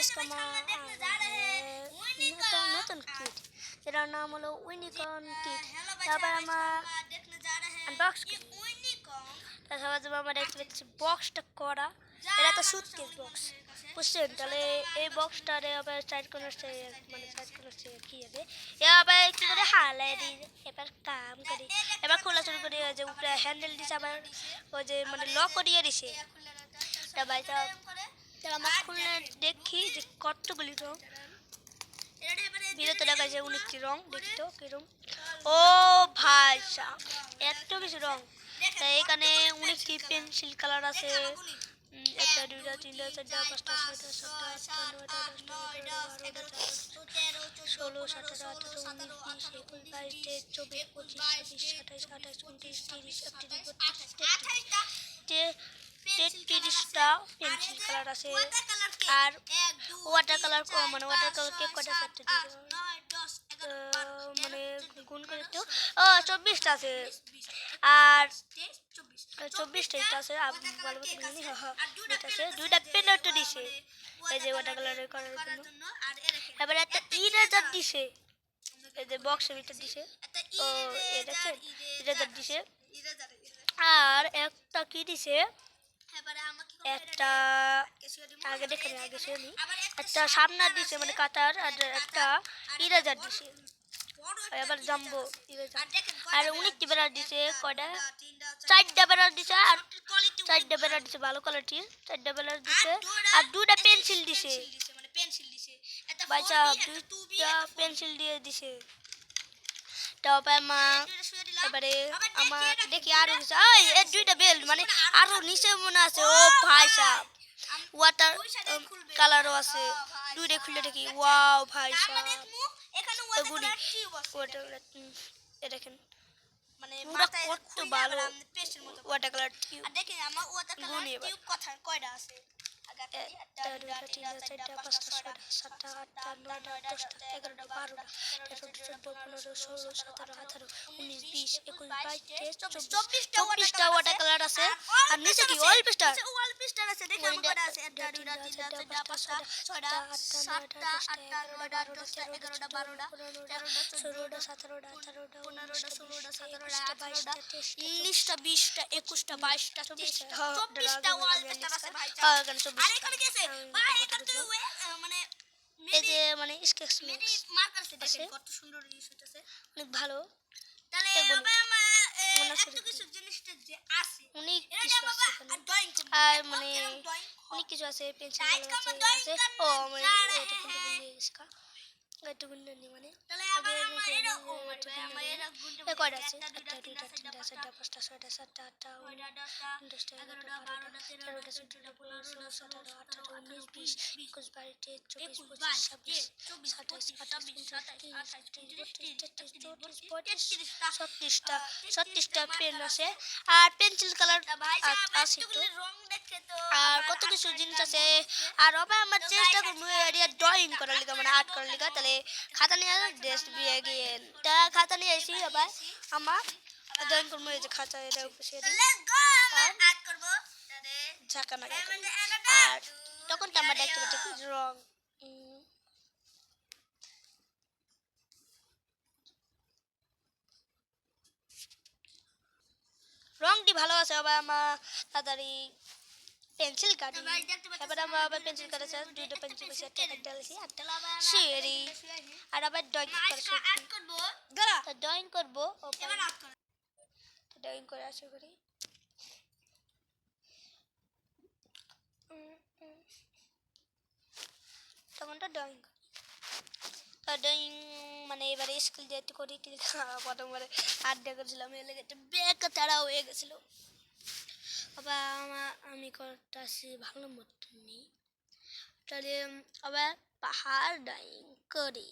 আজকে নতুন কিট, এটার নাম হলো ইউনিকর্ন কিট। তারপর আমার আনবক্স তারপর আমরা দেখতে পাচ্ছি বক্সটা করা, এটা তো সুটকেস বক্স বুঝছেন। তাহলে এই বক্সটারে আবার সাইড করার মানে সাইড করার কি হবে, এবার কি করে হালাই দিই, এবার কাম করি, এবার খোলা শুরু করি। যে উপরে হ্যান্ডেল দিছে, আবার ওই যে মানে লক করিয়ে দিছে। তা ভাই আমার খুলে দেখি যে কতগুলি রং বিরত দেখা যায়, 19টি রং। দেখি তো কিরম, ও ভাই এত কিছু রং। তাই এখানে 19টি পেন্সিল কালার আছে, 1 2 3 4 5 6 7 8 9 10 11 12 13 14 15 16 17 18 19 20 21 22 23 24 25 26 27 28 29 30 33টা পেন্সিল কালার আছে। আর ওয়াটার কালার মানে ওয়াটার কালার কে কটা চারটে মানে গুণ করে তো 24টা আছে। আর 24টা আছে, ভালো মতো জানি। এটা আছে, দুইটা পেনও দিছে এই যে ওয়াটার কালারের করার জন্য। এবার একটা ইরেজার দিছে, এই যে বক্সের ভিতর দিছে। ও এই দেখেন ইরেজার দিছে। আর একটা কি দিছে, একটা আগে দেখেন আগে শুনি, একটা সামনার দিছে মানে কাটার, আর একটা ইরেজার দিছে। এবার জাম্বো ইরেজার। আর 19টি বেড়ার দিছে, কয়টা 4টা বেড়ার দিছে। আর 4টা বেড়ার দিছে ভালো কোয়ালিটির, 4টা বেড়ার দিছে। আর দুটা পেন্সিল দিছে, বাচ্চা 2টা পেন্সিল দিয়ে দিছে। তারপরে এবারে আমার দেখি আরো দিছে, এই 2টা বেল্ট মানে আরো নিচে মনে আছে। ও ভাই সাহেব ওয়াটার কালারও আছে, 2টা খুলে দেখি। ওয়াও ভাই সাহেব দেখেন মানে কত ভালো ওয়াটার কালার টিউব। দেখেন আমার ওয়াটার কালার টিউব কয়টা আছে, 1 2 3 4 5 6 7 8 9 10 11 12 13 14 15 16 17 18 19 20 21 22 24টা ওয়াটার কালার আছে। আর নিচে কি ওয়াল পেস্টার আছে, দেখেন আমার কয়টা আছে, 1 2 3 4 5 6 7 8 9 10 11 12 13 14 15 16 17 18 19 20 21 22 23 24টা ওয়াল পেস্টার আছে ভাই। আর এখানে কি আছে ভাই, এখানে তো মানে এই যে মানে স্কেচ মার্কার আছে, দেখেন কত সুন্দর ইউজ হইতাছে, অনেক ভালো। তাহলে বাবা এত কিছু জিনিসটা যে আছে, অনেক কিছু আছে ড্রয়িং করব। আর মানে অনেক কিছু আছে, পেন্সিল আছে। ও মানে এটা কিন্তু নিয়ে গেছে কা গাইতে গুন্ডা নি মানে তাহলে আবার আমার এরা ও আমার এরা গুন্ডা কয়টা আছে, 1 2 3 4 5 6 7 8 9 10 11 12 13 14 15 16 17 18 19 20 21 22 23 24 25 26 27 36টা পেন আছে। আর পেন্সিল কালার আছে তো, আর কত কিছু জিনিস আছে। আর আবার আমার চেষ্টা করবো এরিয়া ড্রয়িং করার লিগা মানে আর্ট করার লিগা। তাহলে খাতা নিয়ে ড্রেস বিয়ে গিয়ে তা খাতা নিয়ে এসি আবার আমার ড্রয়িং করবো। এই যে খাতা এটা বসিয়ে দিই ঝাঁকা না। আর তখন তো আমার দেখতে পাচ্ছি রং রংটি ভালো আছে। আবার আমার তাড়াতাড়ি পেন্সিল কাটি, এবার আমরা আবার পেন্সিল কাটাচ্ছি, 2টা পেন্সিল বসে একটা দিয়েছি সিঁড়ি। আর আবার ড্রয়িং করবো, ড্রয়িং করবো ড্রয়িং করে আশা করি। তখনটা ড্রয়িং মানে এবারে স্কুল যেতে করি প্রথমবারে আড্ডা করেছিলাম, এলে গেছে বেগ তাড়া হয়ে গেছিলো। আবার আমি করতেছি ভালো মতো নেই। তাহলে আবার পাহাড় ড্রয়িং করি।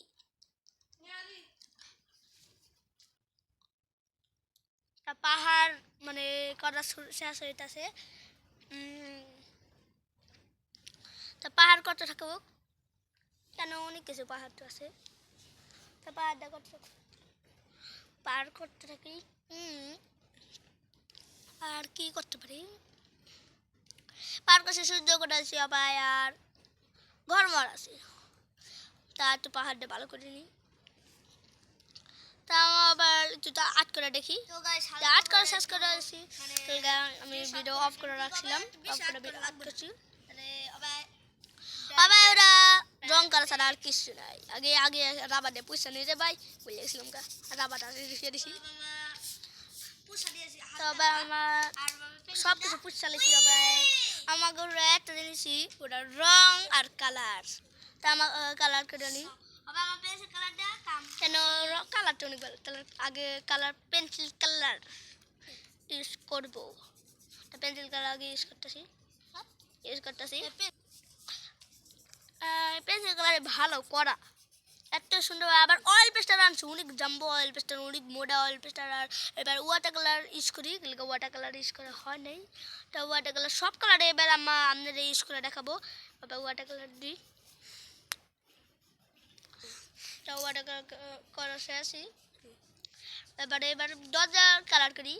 পাহাড় মানে করা শেষ হইতেছে। তা পাহাড় কত থাকবো কেন, অনেক কিছু পাহাড় তো আছে। তা পাহাড়টা পাহাড় করতে থাকি। আর কি করতে পারি, পার কাছে সূর্য কোটাচ্ছি আবার। আর ঘর চর আছে, তা একটু পাহাড়টা ভালো করে নিই। তা আবার জুতা আট করে দেখি, আট করা শেষ করে আসি। আমি ভিডিও অফ করে রাখছিলাম, অফ করে ভিডিও আট করছি। আবার ওরা রং করা ছাড়া আর কিছু নাই। আগে আগে রাবারটা পয়সা নিয়ে ভাই বলে গেছিলাম গা, রাবারটা রেখে দিছি। তবে আমার সব কিছু পুষা লেছি। তবে আমার ঘরে একটা জিনিসই ওটা রং আর কালার। তা আমার কালার করে নিই কেন, কালারটা অনেক ভালো। তাহলে আগে কালার পেন্সিল কালার ইউজ করবো। পেন্সিল কালার আগে ইউজ করতেছি। পেন্সিল কালারে ভালো করা এত সুন্দর। আবার অয়েল পেস্টার আনছি, অনেক জাম্বো অয়েল পেস্টার, অনেক মোটা অয়েল পেস্টার। আর এবার ওয়াটার কালার ইউজ করি, ওয়াটার কালার ইউজ করা হয় নাই। তো ওয়াটার কালার সব কালারে এবার আপনাদের ইউজ করে দেখাবো। এবার ওয়াটার কালার দিই, তো ওয়াটার কালার করা শেষই। এবার দরজা কালার করি।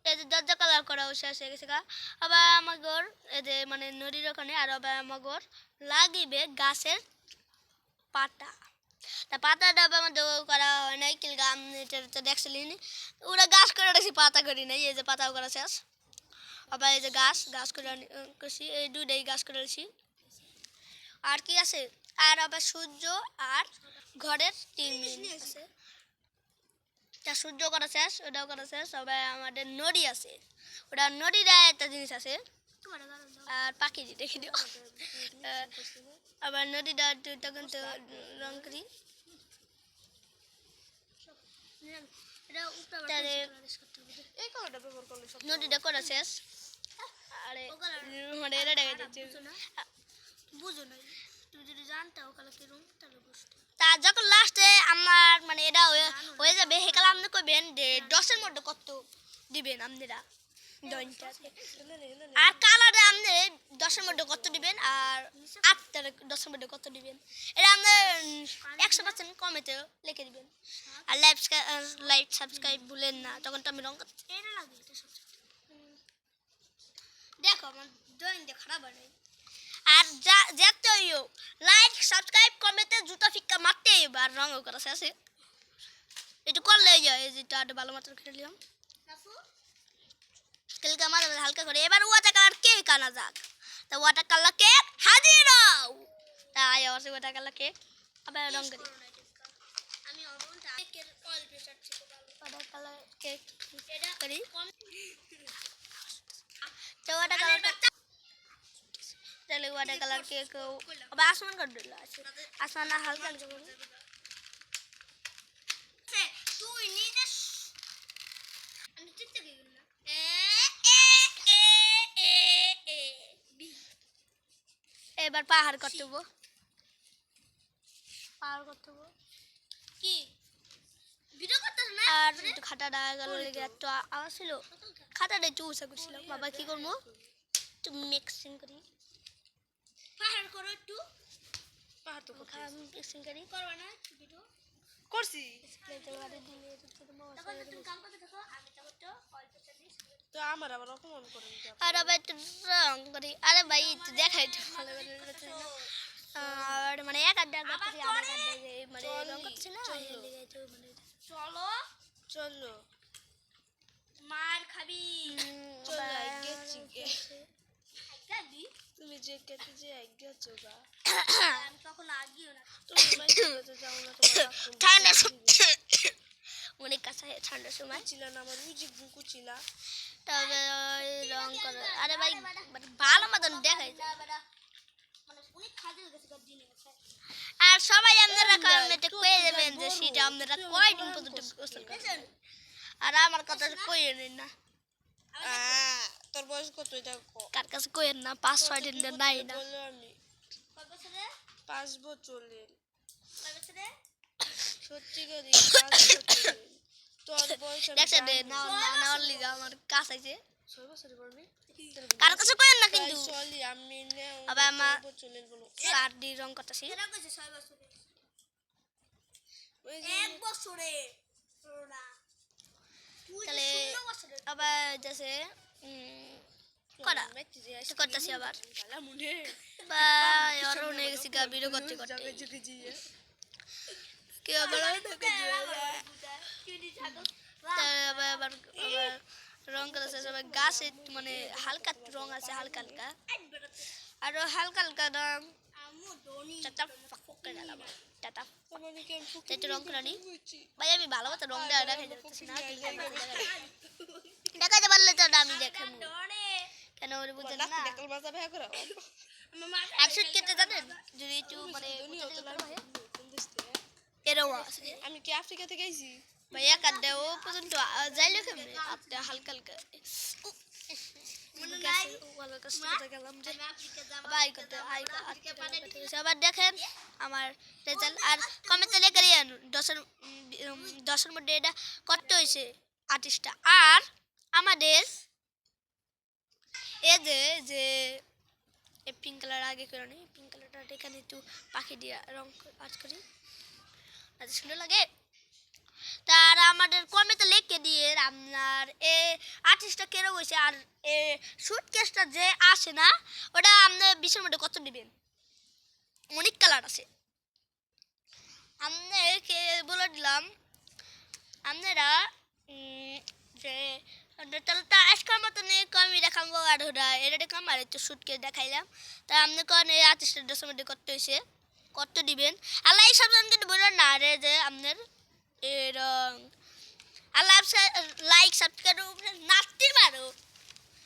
এই যে দরজা কালার করা শেষ হয়ে গেছে গা। আবার আমার ঘর এই যে মানে নদীর ওখানে, আর আবার আমার ঘর লাগিবে গাছের পাতা। তা পাতাটা আমার করা হয় নাই, কিলগা তো দেখছিলেন ওরা গাছ করে রাখছি, পাতা করি নাই। এই যে পাতাও করা শেষ। আবার এই যে গাছ করে করছি, এই দুইটাই গাছ করে রাখছি। আর কি আছে, আর আবার সূর্য আর ঘরের টিন আছে। তা সূর্য করা শেষ, ওটাও করা শেষ। সবাই আমাদের নদী আছে, ওটা নদীটা একটা জিনিস আছে। আর পাখি দেখি দিও। আবার নদীটা তখন তো রং করি। নদীটা করা শেষ। আরে মানে এটা দেখা যাচ্ছে বুঝো না, তুমি যদি জানতাও কালে কিরম তাহলে বুঝতে। তা যখন লাস্টে আমার মানে এটা হয়ে যাবে, হেকালে আপনি কইবেন যে 10-এর মধ্যে কত দিবেন আপনারা দইনটা। আর কালারে আপনি 10-এর মধ্যে কত দিবেন, আর আপনারা 10-এর মধ্যে কত দিবেন, এটা আপনি 100% কমেতে লিখে দিবেন। আর লাইক সাবস্ক্রাইব ভুলেন না, তখন তো আমি রং করতে এটা লাগবে। দেখো আমার ড্রয়িংটা খারাপ হয় নাই। আর যেতে হইও লাইক সাবস্ক্রাইব কমেন্টে জুতা ফিক্কা মারতে হইবে। আর রঙও করা শেষে একটু করলেই যায়। এই যেটা একটু ভালো মাত্রা খেলে নিলাম, কালকে আমার হালকা করে। এবার ওয়াটার কালার কেক আনা যাক। তা ওয়াটার কালার কেক হাজির হও। তাই অবশ্যই ওয়াটার কালার কেক আবার রং করি। আমি ওয়াটার কালার কেক করি। তো ওয়াটার কালার তাহলে ওয়াটার কালার কেক আবার আসমান করে দিল আছে, আসমান না হালকা তুই নিজে আমি চিন্তা করি না। এবার পাহাড় করতে হবো, কি ভিডিও করতে না। আর একটু খাটাটা গেল লেগে একটু আওয়াজ ছিল, খাটাটা একটু উঁচা করছিলাম। বাবা কি করবো, একটু মিক্সিং করি। পাহাড় করো একটু, পাহাড় তো মিক্সিং করি। করবা না ভিডিও করছি তো আমার আবার অপমান করে। আর আবার একটু রং করি। আরে ভাই একটু দেখাই তো ভালো করে। আর মানে এক আড্ডা করতেছি, আবার মানে রং করছি না। চলো চলো মার খাবি, তুমি যে কেটে যে গেছো গা। আমি তখন আগিও না, তুমি বাইরে যাও না, তোমার ঠান্ডা অনেক কাছে ঠান্ডার সময় ছিল না আমার মিউজিক বুকু ছিল। তবে রং করে আরে ভাই ভালো মতন দেখাই যায়। আর সবাই আপনারা কমেন্টে কয়ে দেবেন যে সেটা আপনারা কয়দিন পর্যন্ত গোসল করেন। আর আমার কথা কইয়ে নিন না, তোর বয়স কত এটা কার কাছে কইেন না। 5-6 দিন নাই না, 5 বছরের সত্যি করে 5 বছরের। তোর বয়স দেখছেন না না লিগা আমার কাছে আছে 6 বছরের পড়বি। কার কাছে কইেন না কিন্তু চলি আমি নে আবার আমার বছরের বলো সার্ডি রং করতেছি। এরা কইছে 6 বছরের, ওই যে 1 বছরে না তাহলে আবার যাচ্ছে করা করতেছি। আবার বা আর অনেক গেছি থেকে ভিডিও করতে কেউ আবার আবার রং করেছে সবাই গাছে মানে হালকা রং আছে হালকা হালকা আরো হালকা হালকা রং রং করে নি ভাই আমি ভালো মতো রং দেওয়া দেখাই যাচ্ছি না দেখাতে পারলে তো আমি দেখাবো কেন ওরে বুঝছেন না একশো কেটে জানেন যদি একটু মানে এরকম আছে আমি কি আফ্রিকা থেকে আইছি ভাইয়া কাটে ও পর্যন্ত যাইলে কেমনে আপনি হালকা হালকা আবার দেখেন আমার রেজাল্ট আর কমেন্টে লিখে দিয়েন 10-এর মধ্যে এটা কত হয়েছে 28টা আর আমাদের এই যে এই পিঙ্ক কালার আগে করে নি পিঙ্ক কালারটা এখানে একটু পাখি দিয়ে রং কাজ করি সুন্দর লাগে তার আমাদের কমেন্টে লিখে দিয়ে আপনার এ আর্টিস্টটা কেরো হয়েছে আর এ সুটকেসটা যে আসে না ওটা আপনার 20-এর মধ্যে কত দিবেন অনেক কালার আছে আপনাকে বলে দিলাম আপনারা যে তাহলে আজকের মতন কমই দেখাবো আর ওরা এটা দেখাম আর একটু সুটকেস দেখাইলাম তা আপনি কোন এই আর্টিস্টের 10-এর মধ্যে কত হয়েছে কত দিবেন আল্লাহ এই সব কিন্তু বললেন না রে যে আপনার এরং আল্লাহ লাইক সাবস্ক্রাইব নাচতে পারো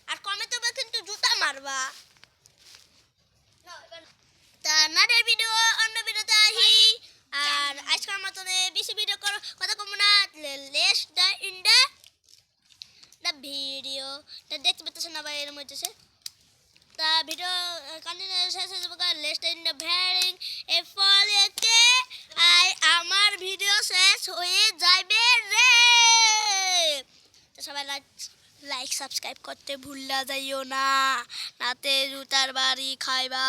আর কমেন্টে কিন্তু জুতা মারবা তা নাদের ভিডিও অন্য ভিডিওতে আহি আর আজকের মতন বেশি ভিডিও করো কথা কম না লেস দা ইন দা ভিডিও তা দেখতে পাচ্ছেন না ভাই এরকম হইতেছে তা ভিডিও কন্টিনিউ শেষ হয়ে যাবে লেস দা ইন দা ভ্যারিং এ ফলোকে আই আমার ভিডিও শেষ হয়ে যাবে রে তো সবাই লাইক সাবস্ক্রাইব করতে ভুললা যাইও না নাতে জুতার বাড়ি খাইবা।